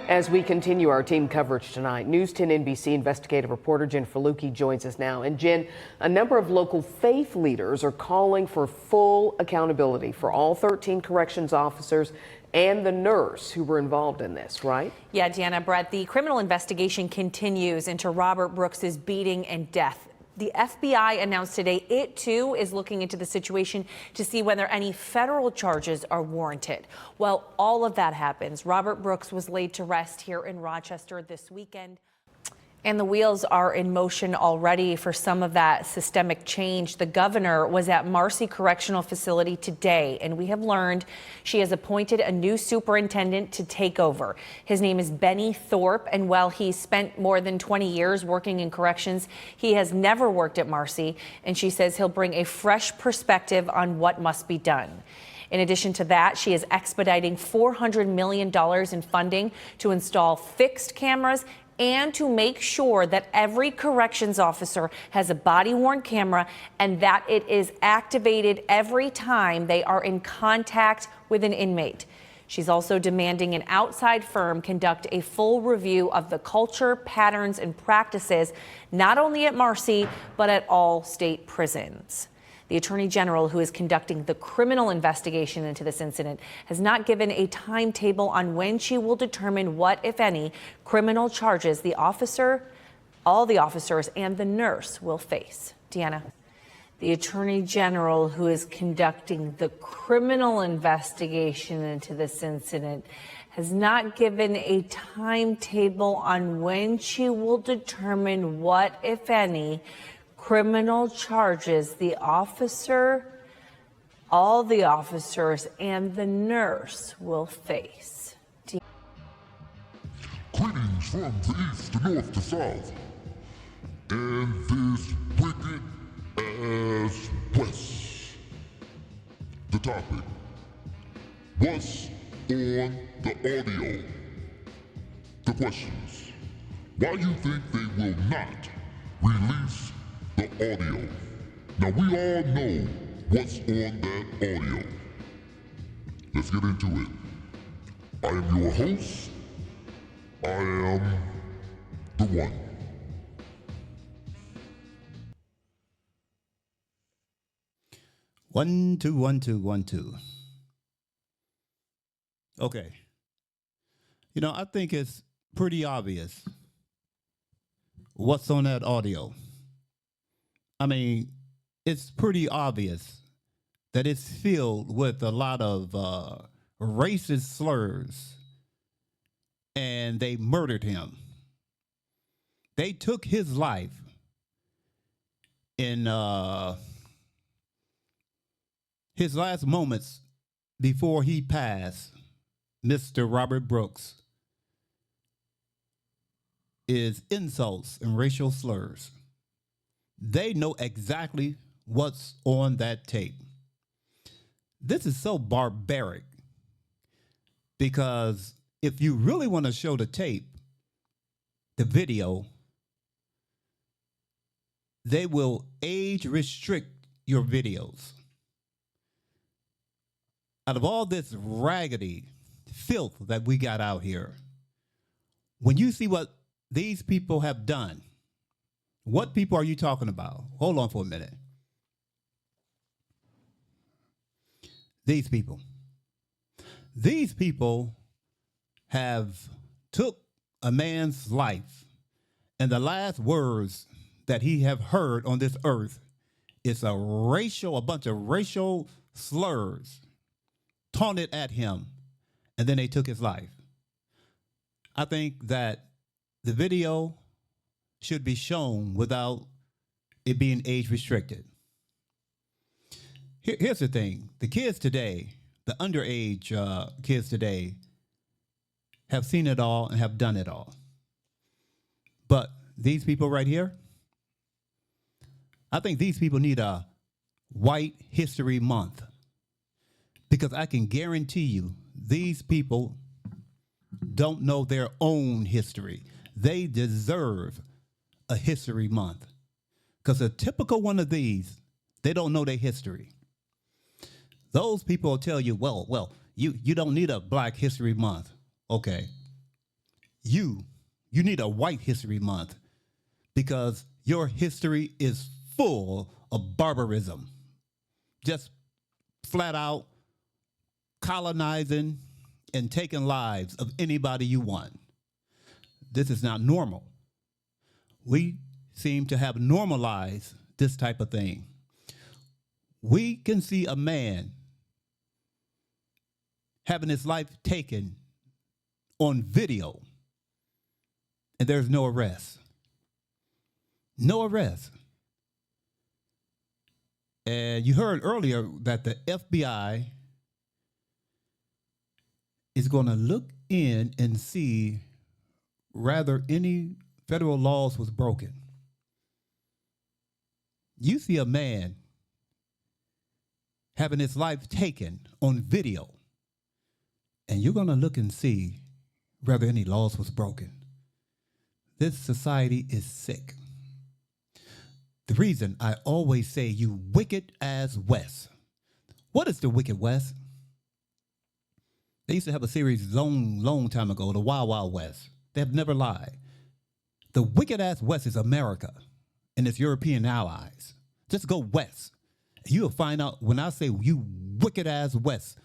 As we continue our team coverage tonight, News 10 NBC investigative reporter Jennifer Lukey joins us now. And Jen, a number of local faith leaders are calling for full accountability for all 13 corrections officers and the nurse who were involved in this, right? Yeah, Deanna, Brett, the criminal investigation continues into Robert Brooks's beating and death. The FBI announced today it, too, is looking into the situation to see whether any federal charges are warranted. While all of that happens, Robert Brooks was laid to rest here in Rochester this weekend. And the wheels are in motion already for some of that systemic change. The governor was at Marcy Correctional Facility today, and we have learned she has appointed a new superintendent to take over. His name is Benny Thorpe, and while he spent more than 20 years working in corrections, he has never worked at Marcy, and she says he'll bring a fresh perspective on what must be done. In addition to that, she is expediting $400 million in funding to install fixed cameras and to make sure that every corrections officer has a body-worn camera and that it is activated every time they are in contact with an inmate. She's also demanding an outside firm conduct a full review of the culture, patterns, and practices, not only at Marcy, but at all state prisons. The Attorney General, who is conducting the criminal investigation into this incident, has not given a timetable on when she will determine what, if any, criminal charges the officer, all the officers, and the nurse will face. Deanna. The Attorney General, who is conducting the criminal investigation into this incident, has not given a timetable on when she will determine what, if any, criminal charges the officer, all the officers, and the nurse will face. Greetings from the east to north to south, and this wicked ass west. The topic: what's on the audio? The questions: why you think they will not release the audio? Now we all know what's on that audio. Let's get into it. I am your host. I am the one. One, two, one, two, one, two. Okay. You know, I think it's pretty obvious what's on that audio. I mean, it's pretty obvious that it's filled with a lot of racist slurs, and they murdered him. They took his life in his last moments before he passed. Mr. Robert Brooks is insults and racial slurs. They know exactly what's on that tape. This is so barbaric because if you really want to show the tape, the video, they will age restrict your videos. Out of all this raggedy filth that we got out here, when you see what these people have done, what people are you talking about? Hold on for a minute. These people. These people have took a man's life, and the last words that he have heard on this earth is a bunch of racial slurs taunted at him, and then they took his life. I think that the video should be shown without it being age restricted. Here's the thing. The kids today, the underage kids today, have seen it all and have done it all. But these people right here, I think these people need a White History Month, because I can guarantee you these people don't know their own history. They deserve a history month, because a typical one of these, they don't know their history. Those people will tell you, well, you don't need a Black History Month. Okay. you need a white history month because your history is full of barbarism. Just flat out colonizing and taking lives of anybody you want. This is not normal. We seem to have normalized this type of thing. We can see a man having his life taken on video, and there's no arrest. No arrest. And you heard earlier that the FBI is going to look in and see whether any federal laws was broken. You see a man having his life taken on video, and you're going to look and see whether any laws was broken. This society is sick. The reason I always say you wicked as West. What is the Wicked West? They used to have a series long time ago, the Wild Wild West. They have never lied. The wicked ass West is America and its European allies. Just go west. You'll find out when I say you wicked ass West,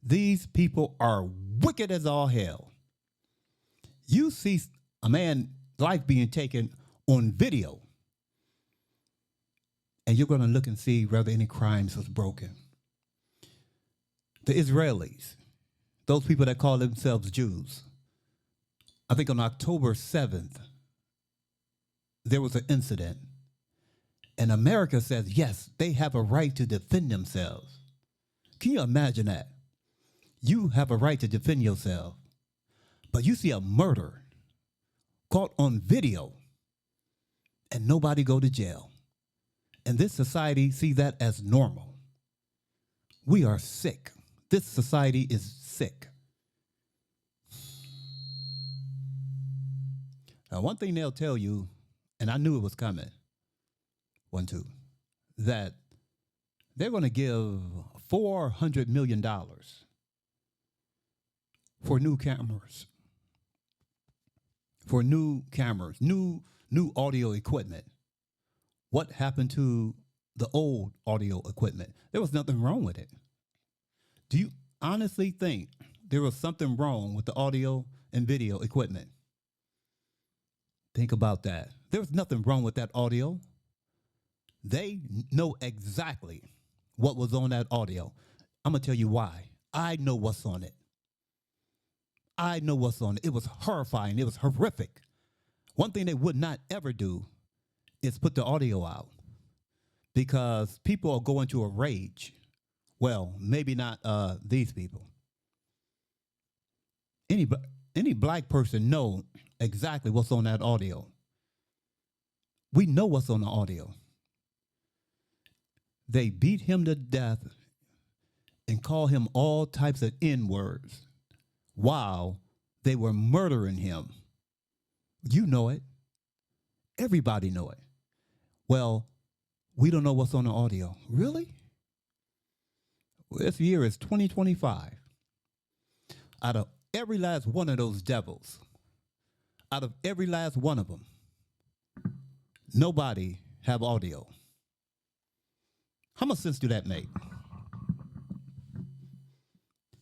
these people are wicked as all hell. You see a man's life being taken on video, and you're going to look and see whether any crimes was broken. The Israelis, those people that call themselves Jews, I think on October 7th, there was an incident. And America says, yes, they have a right to defend themselves. Can you imagine that? You have a right to defend yourself. But you see a murder caught on video and nobody go to jail. And this society see that as normal. We are sick. This society is sick. Now, one thing they'll tell you, and I knew it was coming, that they're going to give $400 million for new cameras, new audio equipment. What happened to the old audio equipment? There was nothing wrong with it. Do you honestly think there was something wrong with the audio and video equipment? Think about that. There was nothing wrong with that audio. They know exactly what was on that audio. I'm going to tell you why. I know what's on it. I know what's on it. It was horrifying. It was horrific. One thing they would not ever do is put the audio out because people are going to a rage. Well, maybe not these people. Any black person know exactly what's on that audio. We know what's on the audio. They beat him to death and call him all types of N-words while they were murdering him. You know it. Everybody know it. Well, we don't know what's on the audio. Really? Well, this year is 2025. Out of every last one of those devils, out of every last one of them, nobody have audio. How much sense do that make?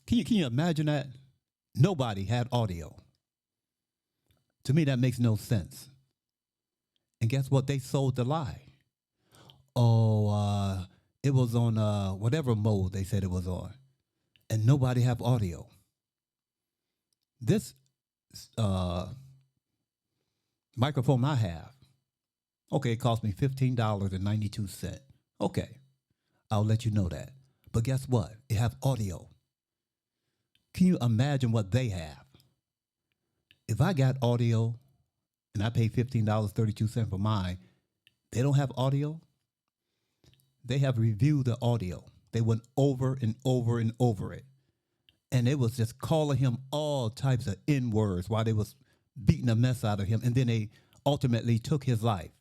Can you imagine that? Nobody had audio. To me, that makes no sense. And guess what? They sold the lie. Oh, it was on whatever mode they said it was on. And nobody have audio. This microphone I have, okay, it cost me $15.92. Okay, I'll let you know that. But guess what? It have audio. Can you imagine what they have? If I got audio and I paid $15.32 for mine, they don't have audio? They have reviewed the audio. They went over and over and over it. And it was just calling him all types of N-words while they was beating the mess out of him. And then they ultimately took his life.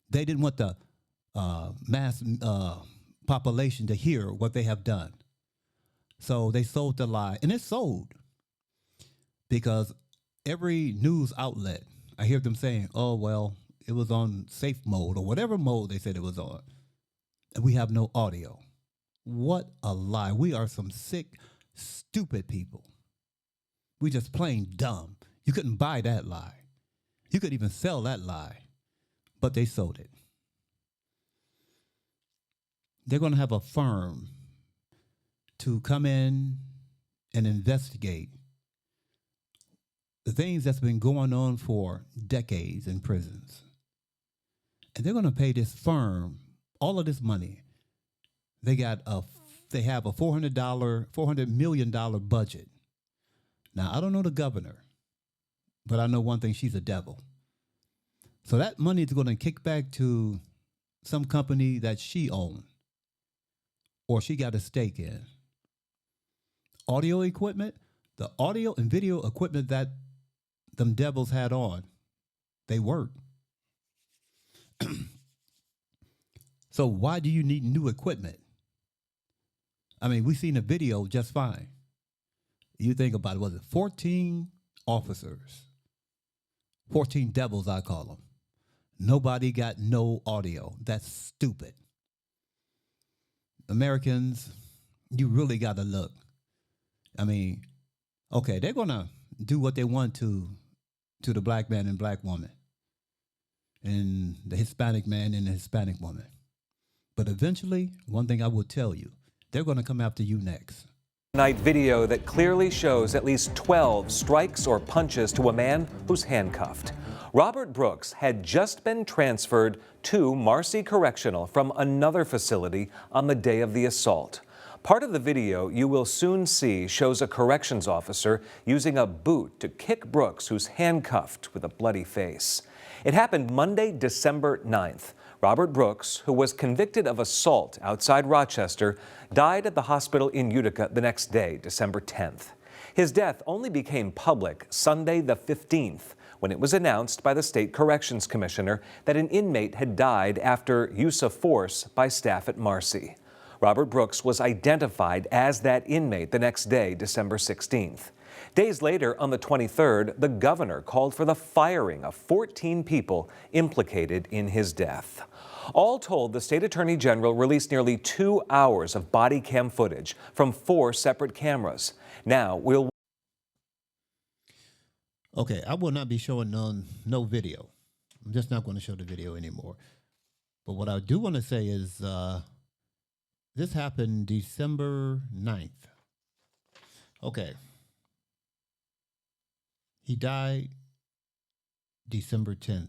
They didn't want the mass population to hear what they have done. So they sold the lie. And it sold because every news outlet, I hear them saying, oh, well, it was on safe mode or whatever mode they said it was on. And we have no audio. What a lie. We are some sick, stupid people. We just plain dumb. You couldn't buy that lie. You couldn't even sell that lie, but they sold it. They're going to have a firm to come in and investigate the things that's been going on for decades in prisons. And they're going to pay this firm all of this money. They have a $400 million budget. Now, I don't know the governor, but I know one thing, she's a devil. So that money is going to kick back to some company that she owned or she got a stake in. Audio equipment, the audio and video equipment that them devils had on, they work. So why do you need new equipment? I mean, we've seen a video just fine. You think about it, was it 14 officers? 14 devils, I call them. Nobody got no audio. That's stupid. Americans, you really got to look. I mean, okay, they're going to do what they want to the black man and black woman and the Hispanic man and the Hispanic woman. But eventually, one thing I will tell you, they're going to come after you next. Night video that clearly shows at least 12 strikes or punches to a man who's handcuffed. Robert Brooks had just been transferred to Marcy Correctional from another facility on the day of the assault. Part of the video you will soon see shows a corrections officer using a boot to kick Brooks, who's handcuffed with a bloody face. It happened Monday, December 9th. Robert Brooks, who was convicted of assault outside Rochester, died at the hospital in Utica the next day, December 10th. His death only became public Sunday the 15th, when it was announced by the state corrections commissioner that an inmate had died after use of force by staff at Marcy. Robert Brooks was identified as that inmate the next day, December 16th. Days later, on the 23rd, the governor called for the firing of 14 people implicated in his death. All told, the state attorney general released nearly 2 hours of body cam footage from 4 separate cameras. Now we'll... Okay, I will not be showing no video. I'm just not going to show the video anymore. But what I do want to say is this happened December 9th. Okay. He died December 10th.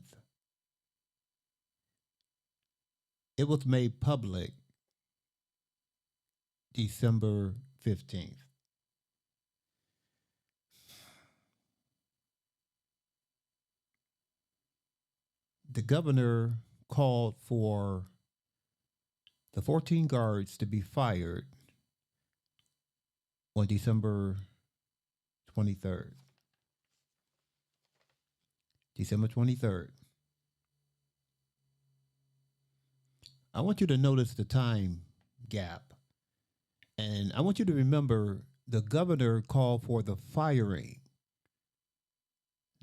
It was made public December 15th. The governor called for the 14 guards to be fired on December 23rd. December 23rd. I want you to notice the time gap. And I want you to remember the governor called for the firing,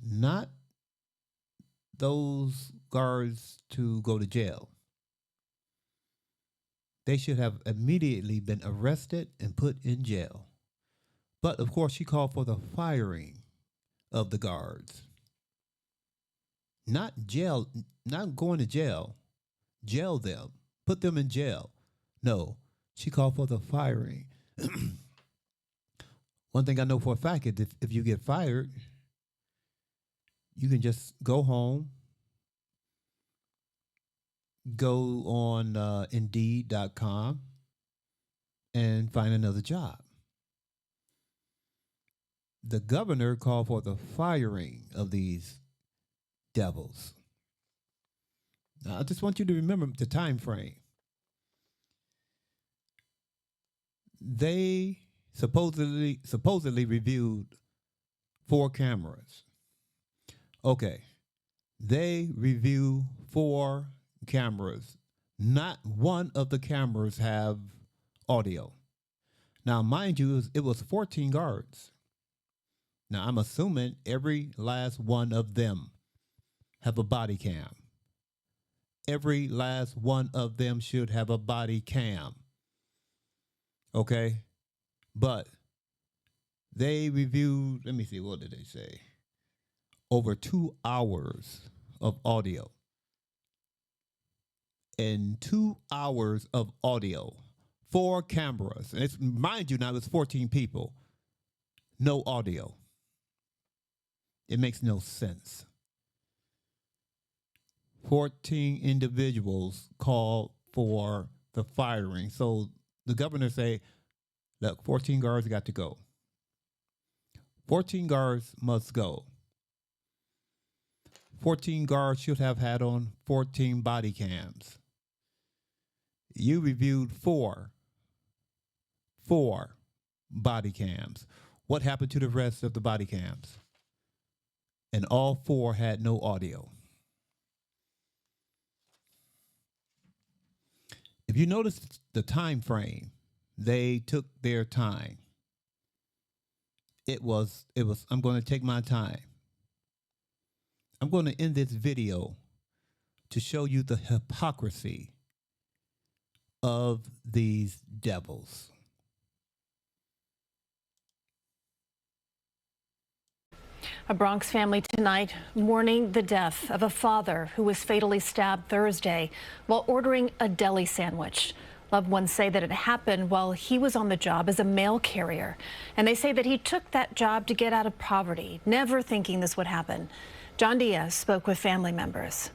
not those guards to go to jail. They should have immediately been arrested and put in jail. But of course, she called for the firing of the guards. Not jail, not going to jail. Jail them. Put them in jail. No, she called for the firing. One thing I know for a fact is if you get fired, you can just go home, go on Indeed.com, and find another job. The governor called for the firing of these devils. Now, I just want you to remember the time frame. They supposedly reviewed 4 cameras. Okay, they review 4 cameras. Not one of the cameras have audio. Now, mind you, it was 14 guards. Now, I'm assuming every last one of them have a body cam. Every last one of them should have a body cam. Okay? But they reviewed, let me see, what did they say? Over 2 hours of audio. In 2 hours of audio, 4 cameras. And it's, mind you, now it's 14 people. No audio. It makes no sense. 14 individuals called for the firing. So the governor say, look, 14 guards got to go. 14 guards must go. 14 guards should have had on 14 body cams. You reviewed four body cams. What happened to the rest of the body cams? And all 4 had no audio. If you notice the time frame, they took their time. It was, I'm going to take my time. I'm going to end this video to show you the hypocrisy of these devils. A Bronx family tonight mourning the death of a father who was fatally stabbed Thursday while ordering a deli sandwich. Loved ones say that it happened while he was on the job as a mail carrier. And they say that he took that job to get out of poverty, never thinking this would happen. John Diaz spoke with family members.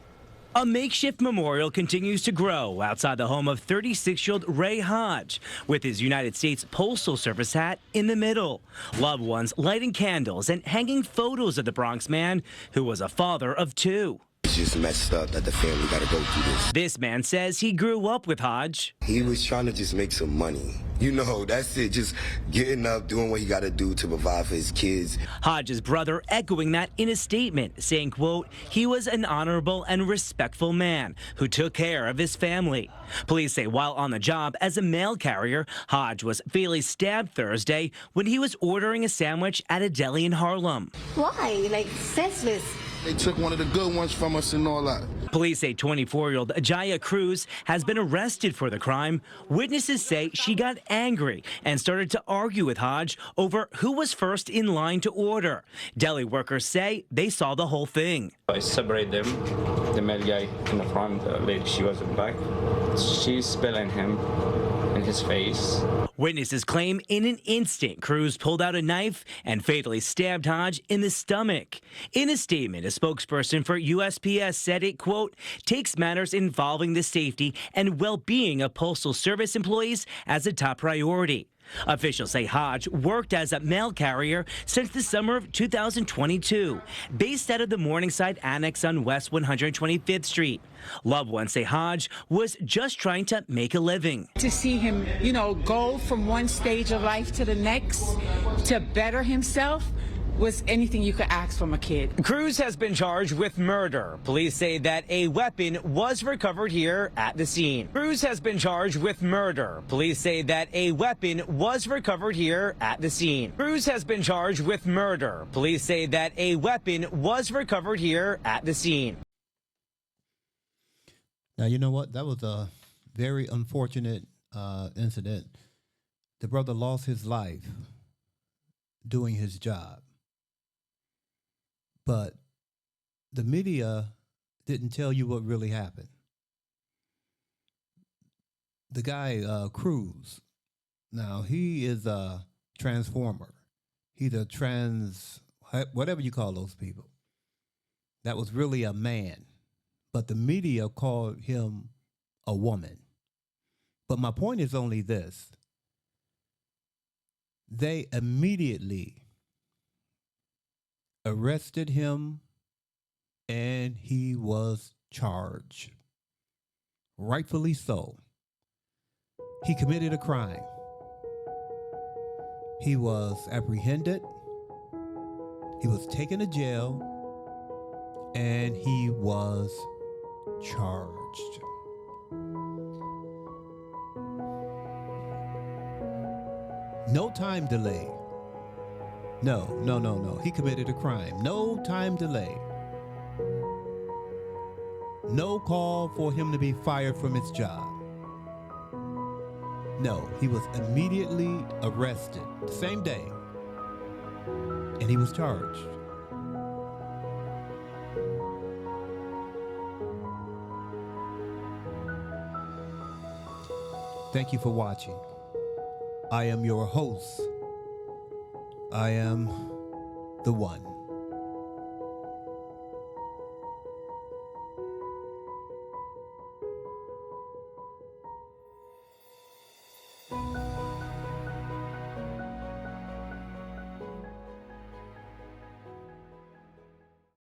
A makeshift memorial continues to grow outside the home of 36-year-old Ray Hodge, with his United States Postal Service hat in the middle. Loved ones lighting candles and hanging photos of the Bronx man who was a father of 2. It's just messed up that the family got to go through this. This man says he grew up with Hodge. He was trying to just make some money. You know, that's it. Just getting up, doing what he got to do to provide for his kids. Hodge's brother echoing that in a statement, saying, quote, he was an honorable and respectful man who took care of his family. Police say while on the job as a mail carrier, Hodge was fatally stabbed Thursday when he was ordering a sandwich at a deli in Harlem. Why? Like, senseless. They took one of the good ones from us and all that. Police say 24-year-old Jaya Cruz has been arrested for the crime. Witnesses say she got angry and started to argue with Hodge over who was first in line to order. Deli workers say they saw the whole thing. I separate them. The male guy in the front, the lady, she was in the back. She's spilling him in his face. Witnesses claim in an instant, Cruz pulled out a knife and fatally stabbed Hodge in the stomach. In a statement, a spokesperson for USPS said it, quote, takes matters involving the safety and well-being of Postal Service employees as a top priority. Officials say Hodge worked as a mail carrier since the summer of 2022, based out of the Morningside Annex on West 125th Street. Loved ones say Hodge was just trying to make a living. To see him, you know, go from one stage of life to the next to better himself was anything you could ask from a kid. Cruz has been charged with murder. Police say that a weapon was recovered here at the scene. Cruz has been charged with murder. Police say that a weapon was recovered here at the scene. Cruz has been charged with murder. Police say that a weapon was recovered here at the scene. Now, you know what? That was a very unfortunate incident. The brother lost his life doing his job. But the media didn't tell you what really happened. The guy, Cruz, now he is a transformer. He's a whatever you call those people. That was really a man. But the media called him a woman. But my point is only this. They immediately arrested him and he was charged. Rightfully so. He committed a crime. He was apprehended. He was taken to jail and he was charged. No time delay. No. He committed a crime. No time delay. No call for him to be fired from his job. No, he was immediately arrested the same day, and he was charged. Thank you for watching. I am your host. I am the one.